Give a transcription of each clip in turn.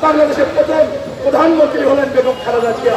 বাংলাদেশের প্রথম প্রধানমন্ত্রী হলেন বেগম খালেদা জিয়া,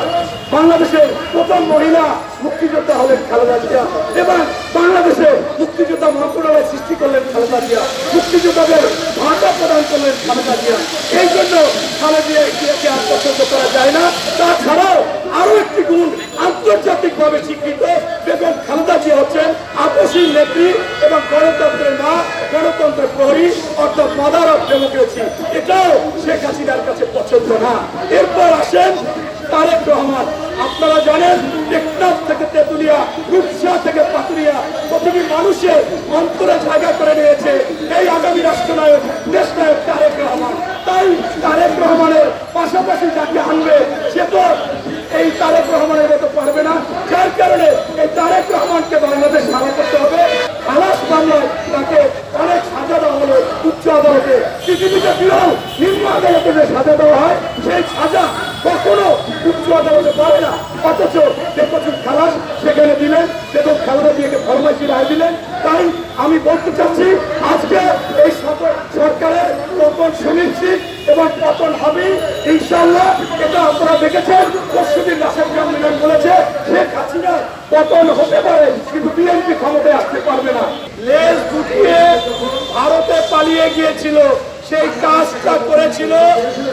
বাংলাদেশের প্রথম মহিলা মুক্তিযোদ্ধা হলেন খালেদা জিয়া এবং বাংলাদেশে মুক্তিযোদ্ধা মন্ত্রণালয় সৃষ্টি করলেন খালেদা জিয়া, মুক্তিযোদ্ধাদের ভাতা প্রদান করলেন খালেদা জিয়া। এই জন্য খালেদা জিয়াকে আর পছন্দ করা যায় না। তাছাড়াও আরো একটি গুণ, আন্তর্জাতিকভাবে স্বীকৃত বেগম খালেদা জিয়া হচ্ছেন আপসী নেত্রী এবং গণতন্ত্রের মা, গণতন্ত্রের প্রহরী, অর্থাৎ মাদার অফ ডেমোক্রেসি। এটাও শেখ হাসিনার কাছে পছন্দ না। এরপর আসেন তারেক রহমান। আপনারা জানেন টেকনাফ থেকে তেতুলিয়া, রূপসা থেকে পাতুরিয়া প্রতিটি মানুষের অন্তরে জায়গা করে নিয়েছে এই আগামী রাষ্ট্রনায়ক, দেশনায়ক তারেক রহমান। তাই তারেক রহমানের পাশাপাশি যাকে আনবে সে তো এই তারেক রহমানের মতো পারবে না। যার কারণে এই তারেক রহমানকে বাংলাদেশ সারা করতে হবে। খালাস মামলায় তাকে অনেক সাজা দেওয়া হলো উচ্চ আদালতে, পৃথিবীতে বিরল নিম্ন আদালতে যে সাজা দেওয়া হয় সেই সাজা কখনো উচ্চ আদালতে পারে না। অথচ বেকসুর খালাস সেখানে দিলেন এবং খালেদা জিয়াকে ফরমাইশি রায় দিলেন। তাই আমি বলতে চাচ্ছি আজকে এই সরকারের পতন সুনিশ্চিত এবং পতন হবে ইনশাআল্লাহ। এটা আপনারা দেখেছেন, পরশুদিন রাশেদ খান মিলন বলেছে শেখ হাসিনা পতন হতে পারে কিন্তু বিএনপি ক্ষমতায় আসতে পারবে না। লেজ গুটিয়ে ভারতে পালিয়ে গিয়েছিল, সেই কাজটা করেছিল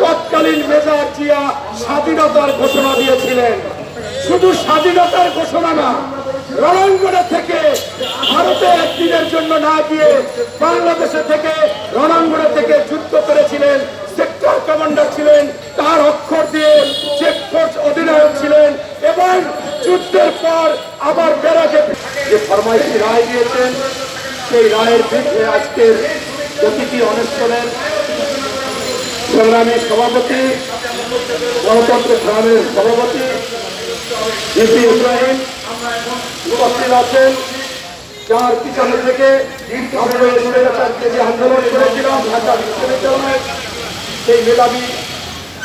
তৎকালীন মেজর জিয়া। স্বাধীনতার ঘোষণা দিয়েছিলেন, শুধু স্বাধীনতার ঘোষণা না, রণাঙ্গনে থেকে ভারতে একদিনের জন্য না গিয়ে বাংলাদেশে থেকে রণাঙ্গনে থেকে যুদ্ধ করেছিলেন। সেক্টর কমান্ডার ছিলেন, তার অক্ষর দিয়ে চেকফোর্স অধিনায়ক ছিলেন এবং যুদ্ধের পর আবার বেড়াকে যে ফরমাইশি রায় দিয়েছেন সেই রায়ের বিরুদ্ধে আজকের অতিথি অনুষ্ঠানের সংগ্রামের সভাপতি, গণতন্ত্র সংগ্রামের সভাপতি এপি ইব্রাহিম উপস্থিত আছেন, যার পিছনে থেকে আমরা যে আন্দোলন করেছিলাম ঢাকা বিশ্ববিদ্যালয়ে সেই মেধাবী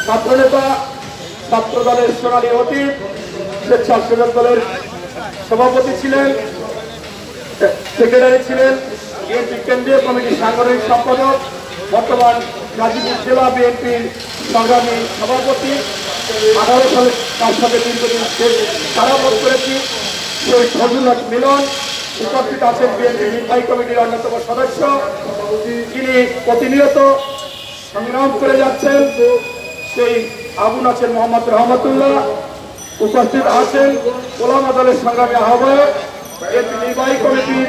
ছাত্রনেতা, ছাত্র দলের সোনালী অতীত, স্বেচ্ছাসেবক দলের সভাপতি ছিলেন, সেক্রেটারি ছিলেন, বিএনপি কেন্দ্রীয় কমিটির সাংগঠনিক সম্পাদক, বর্তমান গাজীপুর জেলা বিএনপির সংগ্রামী সভাপতি। 18 সালে তার সাথে দীর্ঘদিন কারাভোগ করেছি সেই ফজলুল মিলন উপস্থিত আছেন, বিএনপি নির্বাহী কমিটির অন্যতম সদস্য, তিনি প্রতিনিয়ত সংগ্রাম করে যাচ্ছেন সেই আবু নাসের মোহাম্মদ রহমতুল্লাহ। উপস্থিত আছেন ওলামা দলের সংগ্রামী আহ্বায়ক, বিএনপি নির্বাহী কমিটির